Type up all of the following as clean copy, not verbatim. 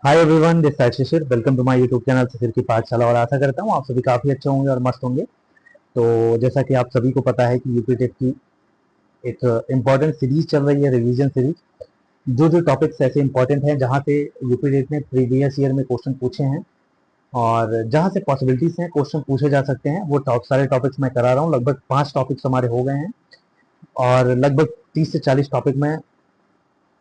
Hi everyone, this side Shishir. Welcome to my YouTube channel Shishir की पाठशाला। और आशा करता हूँ आप सभी काफ़ी अच्छे होंगे और मस्त होंगे। तो जैसा कि आप सभी को पता है कि यूपी टेट की एक इम्पॉर्टेंट सीरीज चल रही है, रिवीजन सीरीज। जो जो टॉपिक्स ऐसे इंपॉर्टेंट हैं जहाँ से यूपी टेट ने प्रीवियस ईयर में क्वेश्चन पूछे हैं और जहाँ से पॉसिबिलिटीज हैं क्वेश्चन पूछे जा सकते हैं, वो सारे टॉपिक्स मैं करा रहा हूँ। लगभग 5 टॉपिक्स हमारे हो गए हैं और लगभग 30 से 40 टॉपिक मैं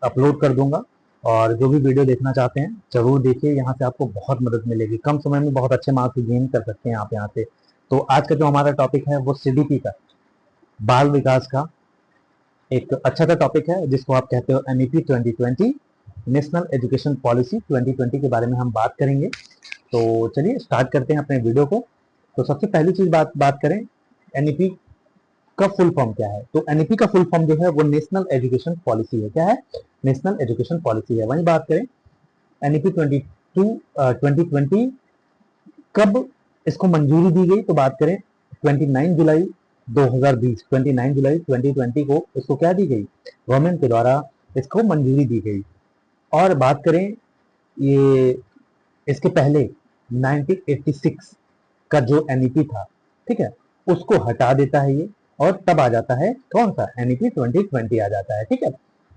अपलोड कर दूंगा। और जो भी वीडियो देखना चाहते हैं जरूर देखिए, यहाँ से आपको बहुत मदद मिलेगी। कम समय में बहुत अच्छे मार्क्स गेन कर सकते हैं आप यहाँ से। तो आज का जो हमारा टॉपिक है वो सीडीपी का, बाल विकास का एक अच्छा सा टॉपिक है जिसको आप कहते हो एनईपी 2020, नेशनल एजुकेशन पॉलिसी 2020 के बारे में हम बात करेंगे। तो चलिए स्टार्ट करते हैं अपने वीडियो को। तो सबसे पहली चीज बात करें, एनईपी का फुल फॉर्म क्या है। तो एनईपी का फुल फॉर्म जो है वो नेशनल एजुकेशन पॉलिसी है। क्या है? नेशनल एजुकेशन पॉलिसी है। वहीं बात करें एनईपी 2020 कब इसको मंजूरी दी गई, तो बात करें 29 जुलाई 2020, 29 जुलाई 2020 को इसको क्या दी गई, गवर्नमेंट के द्वारा इसको मंजूरी दी गई। और बात करें ये इसके पहले 1986 का जो एनईपी था, ठीक है, उसको हटा देता है ये और तब आ जाता है कौन सा, एनईपी 2020 आ जाता है। ठीक है,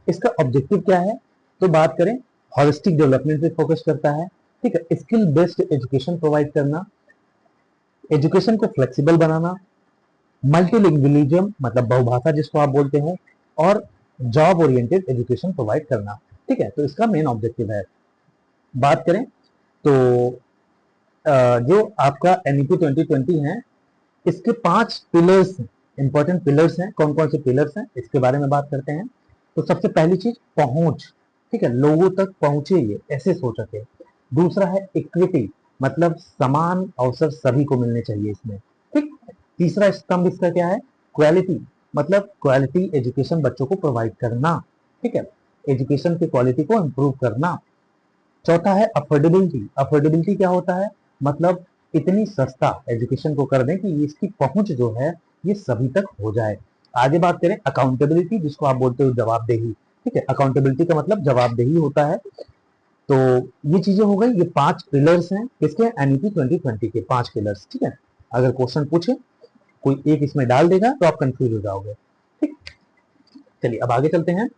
इसका ऑब्जेक्टिव क्या है, तो बात करें हॉलिस्टिक डेवलपमेंट पे फोकस करता है। ठीक है, स्किल बेस्ड एजुकेशन प्रोवाइड करना, एजुकेशन को फ्लेक्सिबल बनाना, मल्टीलिंगुअलिज्म मतलब बहुभाषा जिसको आप बोलते हैं, और जॉब ओरिएंटेड एजुकेशन प्रोवाइड करना। ठीक है, तो इसका मेन ऑब्जेक्टिव है। बात करें तो जो आपका एनईपी 2020 है, इसके 5 पिलर्स, इंपॉर्टेंट पिलर्स हैं। कौन कौन से पिलर्स हैं इसके बारे में बात करते हैं। तो सबसे पहली चीज पहुंच, ठीक है, लोगों तक पहुंचे ये ऐसे सोच सके। दूसरा है इक्विटी, मतलब समान अवसर सभी को मिलने चाहिए इसमें। ठीक। तीसरा स्तंभ इसका क्या है, क्वालिटी, मतलब क्वालिटी एजुकेशन बच्चों को प्रोवाइड करना। ठीक है, एजुकेशन की क्वालिटी को इम्प्रूव करना। चौथा है अफोर्डेबिलिटी। अफोर्डेबिलिटी क्या होता है, मतलब इतनी सस्ता एजुकेशन को कर दें कि इसकी पहुंच जो है ये सभी तक हो जाए। आगे बात करें अकाउंटेबिलिटी, जिसको आप बोलते हो जवाबदेही। ठीक है, अकाउंटेबिलिटी का मतलब जवाबदेही होता है। तो ये चीजें हो गई, ये 5 पिलर्स हैं किसके, एनईपी 2020 के 5 पिलर्स। ठीक है, अगर क्वेश्चन पूछे कोई एक इसमें डाल देगा तो आप कंफ्यूज हो जाओगे। ठीक, चलिए अब आगे चलते हैं।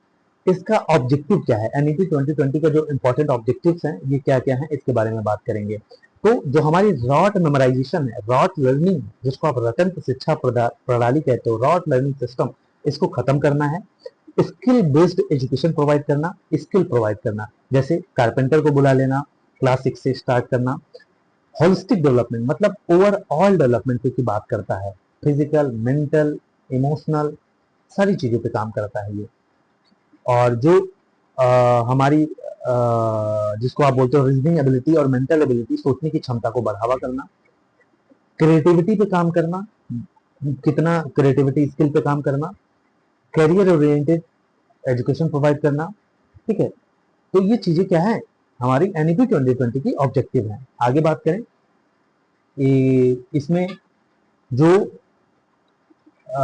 इसका ऑब्जेक्टिव क्या है, एनईपी 2020 का जो इंपॉर्टेंट ऑब्जेक्टिव्स हैं ये क्या क्या हैं इसके बारे में बात करेंगे। तो जो हमारी रॉट मेमोराइजेशन है, रॉट लर्निंग, जिसको आप रटन शिक्षा प्रणाली कहते हो, रॉट लर्निंग सिस्टम, इसको खत्म करना है। स्किल बेस्ड एजुकेशन प्रोवाइड करना, स्किल प्रोवाइड करना, जैसे कारपेंटर को बुला लेना, क्लास 6 से स्टार्ट करना। होलिस्टिक डेवलपमेंट मतलब ओवरऑल डेवलपमेंट की बात करता है, फिजिकल, मेंटल, इमोशनल, सारी चीजों पे काम करता है ये। और जो हमारी जिसको आप बोलते हो रीजनिंग एबिलिटी और मेंटल एबिलिटी, सोचने की क्षमता को बढ़ावा करना, क्रिएटिविटी पे काम करना, कितना क्रिएटिविटी स्किल पे काम करना, करियर ओरिएंटेड एजुकेशन प्रोवाइड करना। ठीक है, तो ये चीजें क्या है, हमारी एनईपी 2020 की ऑब्जेक्टिव है। आगे बात करें इसमें जो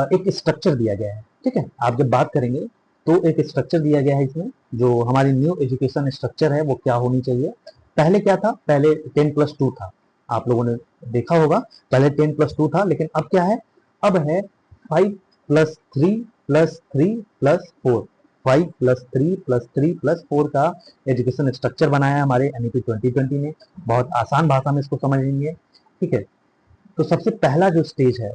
एक स्ट्रक्चर दिया गया है। ठीक है, आप जब बात करेंगे तो एक स्ट्रक्चर दिया गया है इसमें, जो हमारी न्यू एजुकेशन स्ट्रक्चर है वो क्या होनी चाहिए। पहले क्या था, पहले 10+2 था, आप लोगों ने देखा होगा। पहले 10+2 था, लेकिन अब क्या है, अब है 5+3+3+4, 5+3+3+4 का एजुकेशन स्ट्रक्चर बनाया है हमारे एनईपी 2020 ने। बहुत आसान भाषा में इसको समझेंगे। ठीक है, तो सबसे पहला जो स्टेज है,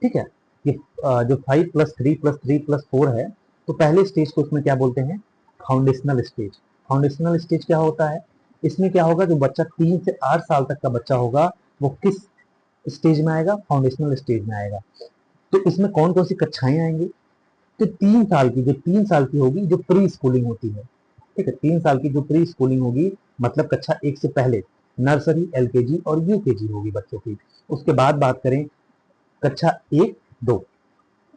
ठीक है, ये जो 5+3+3+4 है, तो पहले स्टेज को इसमें क्या बोलते हैं, फाउंडेशनल स्टेज। फाउंडेशनल स्टेज क्या होता है, इसमें क्या होगा, जो बच्चा 3 से 8 साल तक का बच्चा होगा वो किस स्टेज में आएगा, फाउंडेशनल स्टेज में आएगा। तो इसमें कौन कौन सी कक्षाएं आएंगी, तो 3 साल की, जो 3 साल की होगी, जो प्री स्कूलिंग होती है। ठीक है, 3 साल की जो प्री स्कूलिंग होगी, मतलब कक्षा 1 से पहले नर्सरी, एलकेजी और यूकेजी होगी बच्चों की। उसके बाद बात करें कक्षा 1, 2,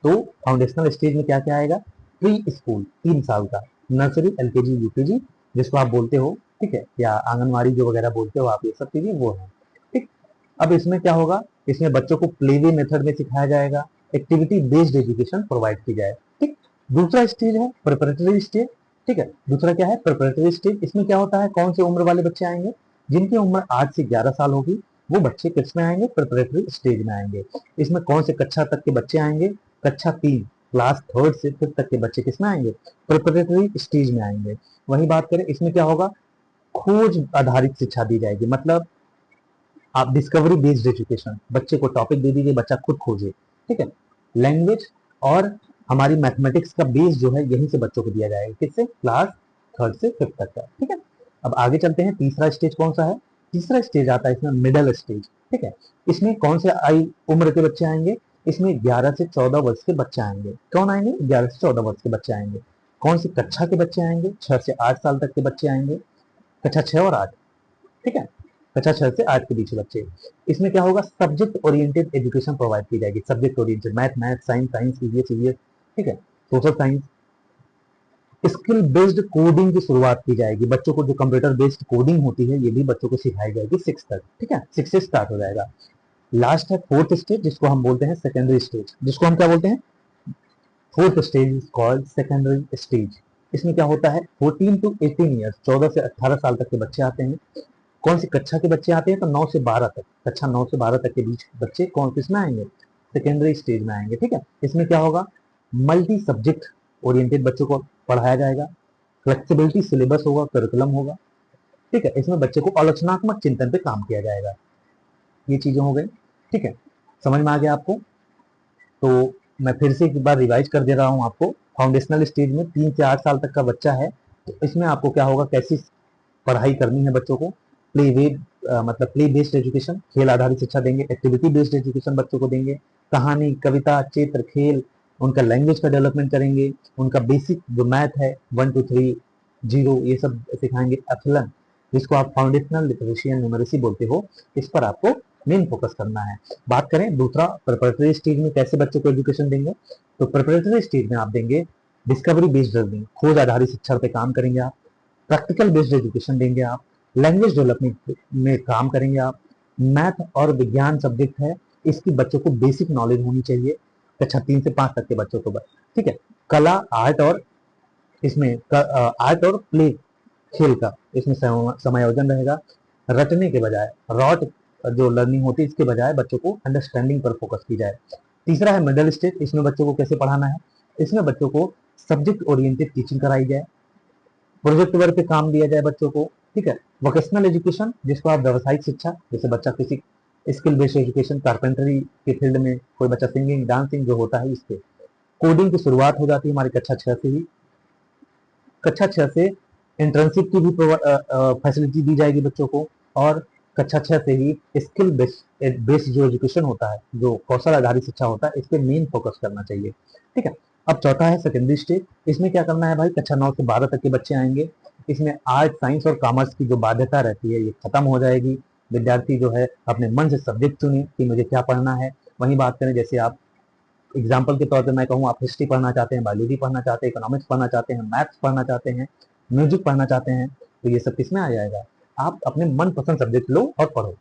तो फाउंडेशनल स्टेज में क्या क्या आएगा, प्री स्कूल 3 साल का, नर्सरी, एलकेजी, यूकेजी जिसको आप बोलते हो, ठीक है, या आंगनवाड़ी जो वगैरह बोलते हो आप, ये सब चीजें वो है। ठीक, अब इसमें क्या होगा, इसमें बच्चों को प्लेवे मेथड में सिखाया जाएगा, एक्टिविटी बेस्ड एजुकेशन प्रोवाइड की जाए। ठीक, दूसरा स्टेज है प्रिपरेटरी स्टेज। ठीक है। दूसरा क्या है, प्रिपरेटरी स्टेज। इसमें क्या होता है, कौन सी उम्र वाले बच्चे आएंगे, जिनकी उम्र 8 से 11 साल होगी, वो बच्चे किस में आएंगे, प्रिपरेटरी स्टेज में आएंगे। इसमें कौन से कक्षा तक के बच्चे आएंगे, कक्षा 3 क्लास 3rd से 5th तक के बच्चे किस में आएंगे, प्रिपरेटरी स्टेज में आएंगे। वही बात करें, इसमें क्या होगा, खोज आधारित शिक्षा दी जाएगी। मतलब आप डिस्कवरी बेस्ड एजुकेशन, बच्चे को टॉपिक दे दीजिए, बच्चा खुद खोजे। ठीक है। लैंग्वेज और हमारी मैथमेटिक्स का बेस जो है यहीं से बच्चों को दिया जाएगा, किससे, क्लास 3rd से 5th तक का। ठीक है। अब आगे चलते हैं, तीसरा स्टेज कौन सा है, तीसरा स्टेज आता है इसमें मिडल स्टेज। ठीक है। इसमें कौन से आई उम्र के बच्चे आएंगे, इसमें 11 से 14 वर्ष के बच्चे आएंगे। कौन आएंगे, 11 से 14 वर्ष के बच्चे आएंगे। कौन सी कक्षा के बच्चे आएंगे, 6 से 8 साल तक के बच्चे आएंगे, कक्षा 6 और 8। ठीक है। कक्षा 6 से 8 के बीच बच्चे। इसमें क्या होगा, सब्जेक्ट ओरिएंटेड एजुकेशन प्रोवाइड की जाएगी। Subject oriented, math, science, EVS. ठीक है। Social science. Skill based coding की शुरुआत की जाएगी। बच्चों को जो कंप्यूटर बेस्ड कोडिंग होती है, ये भी बच्चों को सिखाई जाएगी 6 तक। ठीक है, 6 से स्टार्ट हो जाएगा। लास्ट है 4th स्टेज, जिसको हम बोलते हैं सेकेंडरी स्टेज। जिसको हम क्या बोलते हैं, 4th stage is called secondary stage. इसमें क्या होता है, 14 to 18 ईयर्स, 14 से 18 साल तक के बच्चे आते हैं। कौन सी कक्षा के बच्चे आते हैं, तो 9 से 12 तक, कक्षा 9 से 12 तक के बीच बच्चे कौन किसमें आएंगे, सेकेंडरी स्टेज में आएंगे। ठीक है। इसमें क्या होगा, मल्टी सब्जेक्ट ओरिएंटेड बच्चों को पढ़ाया जाएगा। फ्लेक्सिबिलिटी सिलेबस होगा, करिकुलम होगा। ठीक है। इसमें बच्चे को आलोचनात्मक चिंतन पे काम किया जाएगा। ये चीजें हो गई। ठीक है, समझ में आ गया आपको। तो मैं फिर से एक बार रिवाइज कर दे रहा हूँ आपको। फाउंडेशनल स्टेज में 3 से 8 साल तक का बच्चा है, तो इसमें आपको क्या होगा, कैसी पढ़ाई करनी है बच्चों को। प्ले वे मतलब प्ले बेस्ड एजुकेशन, खेल आधारित शिक्षा देंगे। एक्टिविटी बेस्ड एजुकेशन बच्चों को देंगे। कहानी, कविता, चित्र, खेल, उनका लैंग्वेज का डेवलपमेंट करेंगे। उनका बेसिक जो मैथ है 1 2 3 0 ये सब सिखाएंगे। एथलन, जिसको आप फाउंडेशनल लिटरेसी एंड न्यूमरेसी बोलते हो, इस पर आपको मेन फोकस करना है। बात करें दूसरा, प्रिपरेटरी स्टेज में कैसे बच्चों को एजुकेशन देंगे, तो प्रिपरेटरी स्टेज में आप देंगे डिस्कवरी बेस्ड लर्निंग, खोज आधारित शिक्षा पे काम करेंगे आप। प्रैक्टिकल बेस्ड एजुकेशन देंगे आप। लैंग्वेज डेवलपमेंट में काम करेंगे आप। मैथ और विज्ञान सब्जेक्ट है, इसकी बच्चों को बेसिक नॉलेज होनी चाहिए, कक्षा 3 से 5 तक के बच्चों को बस। ठीक है। कला, आर्ट और इसमें आर्ट और प्ले, खेल का इसमें समायोजन रहेगा। रटने के बजाय, रॉट जो लर्निंग होती है, इसके बजाय बच्चों को अंडरस्टैंडिंग पर फोकस की जाए। तीसरा है मिडिल स्टेज। इसमें बच्चों को कैसे पढ़ाना है, इसमें बच्चों को सब्जेक्ट ओरिएंटेड टीचिंग कराई जाए, प्रोजेक्ट वर्क पे काम दिया जाए बच्चों को। ठीक है। वोकेशनल एजुकेशन, जिसको आप व्यावसायिक शिक्षा, जैसे बच्चा किसी स्किल बेस्ड एजुकेशन, कारपेंटरी के फील्ड में कोई बच्चा सिंगिंग, डांसिंग जो होता है, इसके कोडिंग की शुरुआत हो जाती है हमारी कक्षा 6 से ही। कक्षा 6 से इंटर्नशिप की भी फैसिलिटी दी जाएगी बच्चों को। और कक्षा 6 से ही स्किल बेस्ड जो एजुकेशन होता है, जो कौशल आधारित शिक्षा होता है, इस पे मेन फोकस करना चाहिए। ठीक है। अब चौथा है सेकेंडरी स्टेज। इसमें क्या करना है भाई, कक्षा 9 से 12 तक के बच्चे आएंगे। इसमें आर्ट, साइंस और कॉमर्स की जो बाध्यता रहती है, ये खत्म हो जाएगी। विद्यार्थी जो है अपने मन से सब्जेक्ट चुने कि मुझे क्या पढ़ना है। वहीं बात करें, जैसे आप एग्जाम्पल के तौर पे मैं कहूँ, आप हिस्ट्री पढ़ना चाहते हैं, बायोलॉजी पढ़ना चाहते हैं, इकोनॉमिक्स पढ़ना चाहते हैं, मैथ्स पढ़ना चाहते हैं, म्यूजिक पढ़ना चाहते हैं, तो ये सब किसमें आ जाएगा, आप अपने मनपसंद सब्जेक्ट लो और पढ़ो।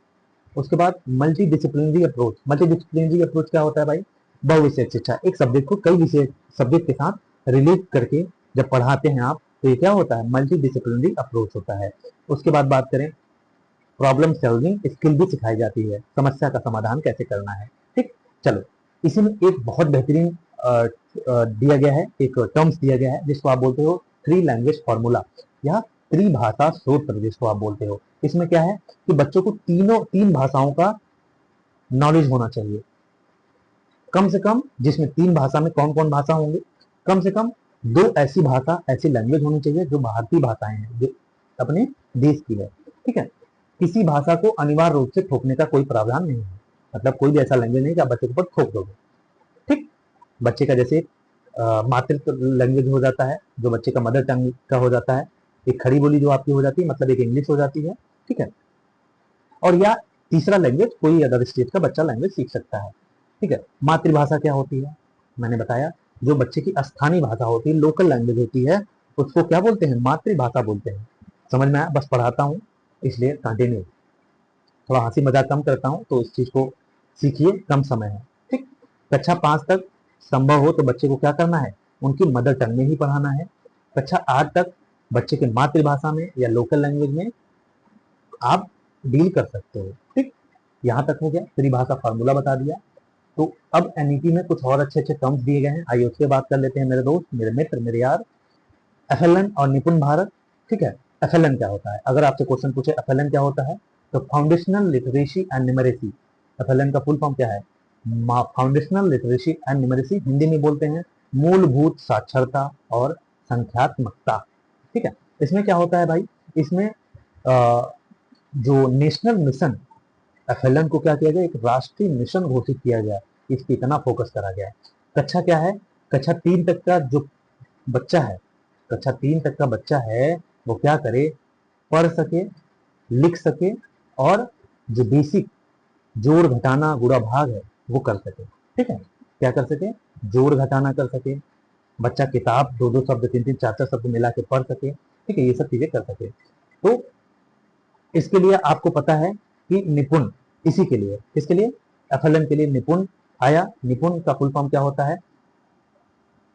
उसके बाद multi disciplinary approach. Multi disciplinary approach क्या होता है भाई, बहुविषयक शिक्षा। एक सब्जेक्ट को कई विषय सब्जेक्ट के साथ रिलेट करके जब पढ़ाते हैं आप, तो ये क्या होता है, मल्टी डिसिप्लिनरी अप्रोच होता है। उसके बाद बात करें, प्रॉब्लम सॉल्विंग स्किल भी सिखाई जाती है, समस्या का समाधान कैसे करना है। ठीक। चलो, इसी में एक बहुत बेहतरीन दिया गया है, एक टर्म्स दिया गया है, जिसको आप बोलते हो 3 लैंग्वेज फॉर्मूला या त्रिभाषा सूत्र, जिसको आप बोलते हो। इसमें क्या है कि बच्चों को 3 भाषाओं का नॉलेज होना चाहिए, कम से कम, जिसमें 3 भाषा में कौन कौन भाषा होंगे, कम से कम 2 ऐसी भाषा, ऐसी लैंग्वेज होनी चाहिए जो भारतीय भाषाएं हैं, जो अपने देश की है। ठीक है। किसी भाषा को अनिवार्य रूप से थोपने का कोई प्रावधान नहीं है। मतलब कोई भी ऐसा लैंग्वेज नहीं कि आप बच्चे के ऊपर थोप दोगे। ठीक। बच्चे का जैसे मातृ लैंग्वेज हो जाता है, जो बच्चे का मदर टंग का हो जाता है, एक खड़ी बोली जो आपकी हो जाती है, मतलब एक इंग्लिश हो जाती है। ठीक है। और या तीसरा लैंग्वेज कोई अदर स्टेट का बच्चा लैंग्वेज सीख सकता है। ठीक है। मातृभाषा क्या होती है, मैंने बताया, जो बच्चे की स्थानीय भाषा होती है, लोकल लैंग्वेज होती है, उसको क्या बोलते हैं, मातृभाषा बोलते हैं। समझ में आया, बस पढ़ाता हूँ इसलिए कंटिन्यू, थोड़ा हंसी मजाक कम करता हूँ, तो इस चीज को सीखिए, कम समय है। ठीक। कक्षा 5 तक संभव हो तो बच्चे को क्या करना है, उनकी मदर टंग में ही पढ़ाना है। कक्षा 8 तक बच्चे के मातृभाषा में या लोकल लैंग्वेज में आप डील कर सकते हो। ठीक, यहाँ तक हो गया, त्रिभाषा फार्मूला बता दिया। तो अब एनईपी में कुछ और अच्छे अच्छे टर्म्स दिए गए हैं, आइए उसके बात कर लेते हैं मेरे दोस्त, मेरे मित्र, मेरे यार। एफएलएन और निपुण भारत। ठीक है, एफएलएन क्या होता है? अगर आपसे क्वेश्चन पूछे एफएलएन क्या होता है, तो foundational literacy and numeracy. FLN का फुल फॉर्म क्या है? Foundational literacy and numeracy, Hindi में बोलते हैं मूलभूत साक्षरता और संख्यात्मकता। ठीक है, इसमें क्या होता है भाई, इसमें जो नेशनल मिशन, एफएलएन को क्या किया गया, एक राष्ट्रीय मिशन घोषित किया गया, इस पे इतना फोकस करा गया है। कक्षा क्या है? कक्षा 3 तक का जो बच्चा है, कक्षा 3 तक का बच्चा है, वो क्या करे, पढ़ सके, लिख सके और जो बेसिक जोड़ घटाना गुणा भाग है वो कर सके। ठीक है, क्या कर सके? जोड़ घटाना कर सके, बच्चा किताब 2-2 शब्द, 3-3, 4-4 शब्द मिला के पढ़ सके। ठीक है, ये सब चीजें कर सके। तो इसके लिए आपको पता है कि निपुण, इसी के लिए, इसके लिए एफएलएन के लिए निपुण आया। निपुण का फुल फॉर्म क्या होता है?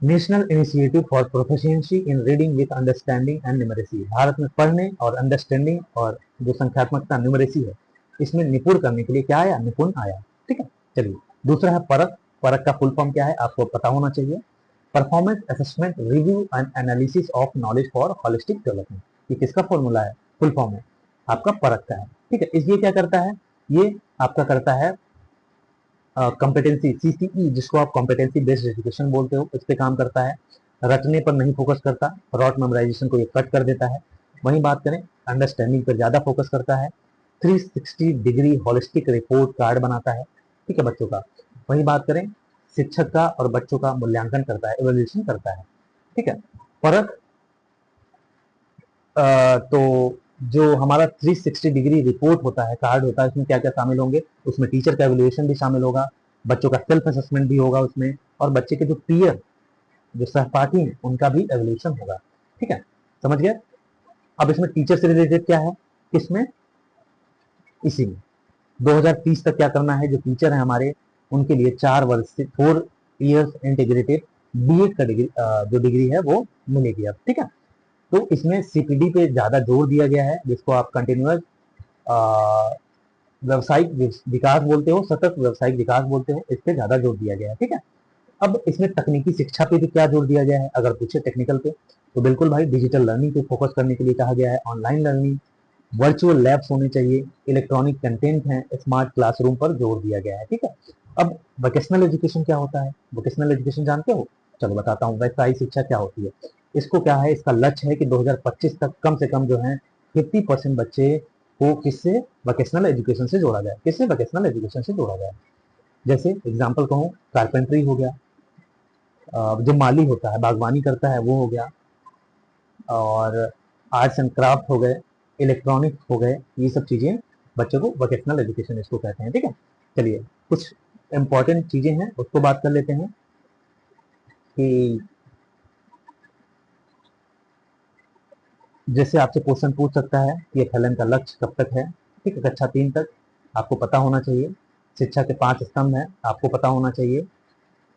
National initiative for proficiency in reading with understanding and numeracy. Bharat में पढ़ने और अंडरस्टैंडिंग और जो संख्यात्मकता न्यूमरेसी है, इसमें निपुण करने के लिए क्या आया? निपुण आया। ठीक है, चलिए दूसरा है परख। परख का फुल फॉर्म क्या है आपको पता होना चाहिए? Performance assessment review and analysis of knowledge for holistic development. ये किसका फॉर्मूला है? फुल फॉर्म है आपका परख का है। ठीक है, इसलिए क्या करता है, ये आपका करता है कॉम्पिटेंसी, सीसीई, जिसको आप कॉम्पिटेंसी बेस्ड एजुकेशन बोलते हो, इस पे काम करता है। रटने पर नहीं फोकस करता, रॉट मेमोराइजेशन को ये कट कर देता है। वहीं बात करें अंडरस्टैंडिंग पर ज्यादा फोकस करता है। 360 डिग्री होलिस्टिक रिपोर्ट कार्ड बनाता है, ठीक है, बच्चों का। वहीं बात करें शिक्षक का और बच्चों का मूल्यांकन करता है, इवैल्यूएशन करता है। ठीक है, परख तो जो हमारा 360 डिग्री रिपोर्ट होता है, कार्ड होता है, उसमें क्या क्या शामिल होंगे? उसमें टीचर का एवल्यूएशन भी शामिल होगा, बच्चों का सेल्फ असेसमेंट भी होगा उसमें, और बच्चे के जो पीयर, जो सहपाठी हैं, उनका भी एवल्यूएशन होगा। ठीक है, समझ गए? अब इसमें टीचर से रिलेटेड क्या है, किसमें? इसी में 2030 तक क्या करना है, जो टीचर है हमारे, उनके लिए 4 वर्ष से 4 ईयर्स इंटीग्रेटेड बीएड का डिग्री, जो डिग्री है वो मिलेगी अब। ठीक है, तो इसमें सीपीडी पे ज्यादा जोर दिया गया है, जिसको आप कंटिन्यूअस व्यवसायिक विकास बोलते हो, सतत व्यवसायिक विकास बोलते हो, इस पे ज्यादा जोर दिया गया है। ठीक है, अब इसमें तकनीकी शिक्षा पे भी क्या जोर दिया गया है, अगर पूछे टेक्निकल पे, तो बिल्कुल भाई डिजिटल लर्निंग पे फोकस करने के लिए कहा गया है, ऑनलाइन लर्निंग, वर्चुअल लैब्स होने चाहिए, इलेक्ट्रॉनिक कंटेंट है, स्मार्ट क्लासरूम पर जोर दिया गया है। ठीक है, अब वोकेशनल एजुकेशन क्या होता है? वोकेशनल एजुकेशन जानते हो? चलो बताता हूँ। व्यवसायी शिक्षा क्या होती है? इसको क्या है, इसका लक्ष्य है कि 2025 तक कम से कम जो है 50% बच्चे को किससे, वोकेशनल एजुकेशन से जोड़ा जाए। किससे? वोकेशनल एजुकेशन से जोड़ा जाए। जैसे एग्जाम्पल कहूँ, कारपेंट्री हो गया, जो माली होता है, बागवानी करता है, वो हो गया, और आर्ट्स एंड क्राफ्ट हो गए, इलेक्ट्रॉनिक्स हो गए, ये सब चीजें बच्चों को वोकेशनल एजुकेशन इसको कहते हैं। ठीक है, चलिए कुछ इंपॉर्टेंट चीजें हैं उसको बात कर लेते हैं कि जैसे आपसे क्वेश्चन पूछ सकता है कि एफएलएन का लक्ष्य कब तक है। ठीक है, कक्षा 3 तक आपको पता होना चाहिए। शिक्षा के 5 स्तंभ हैं, आपको पता होना चाहिए।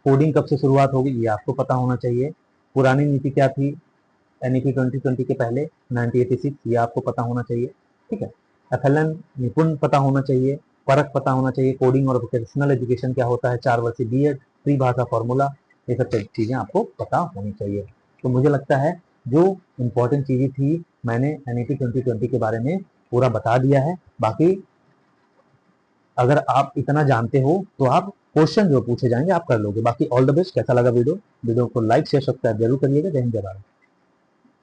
कोडिंग कब से शुरुआत होगी, ये आपको पता होना चाहिए। पुरानी नीति क्या थी एनईपी 2020 के पहले, 1986, ये आपको पता होना चाहिए। ठीक है, एफएलएन निपुण पता होना चाहिए, परख पता होना चाहिए, कोडिंग और वोकेशनल एजुकेशन क्या होता है, 4 वर्षीय बीएड, त्रिभाषा फॉर्मूला, ये सब चीजें आपको पता होनी चाहिए। तो मुझे लगता है जो इम्पोर्टेंट चीजें थी मैंने एनईपी 2020 के बारे में पूरा बता दिया है। बाकी अगर आप इतना जानते हो तो आप क्वेश्चन जो पूछे जाएंगे आप कर लोगे। बाकी ऑल द बेस्ट। कैसा लगा वीडियो को लाइक शेयर सब्सक्राइब जरूर करिएगा। जय हिंद, जय भारत।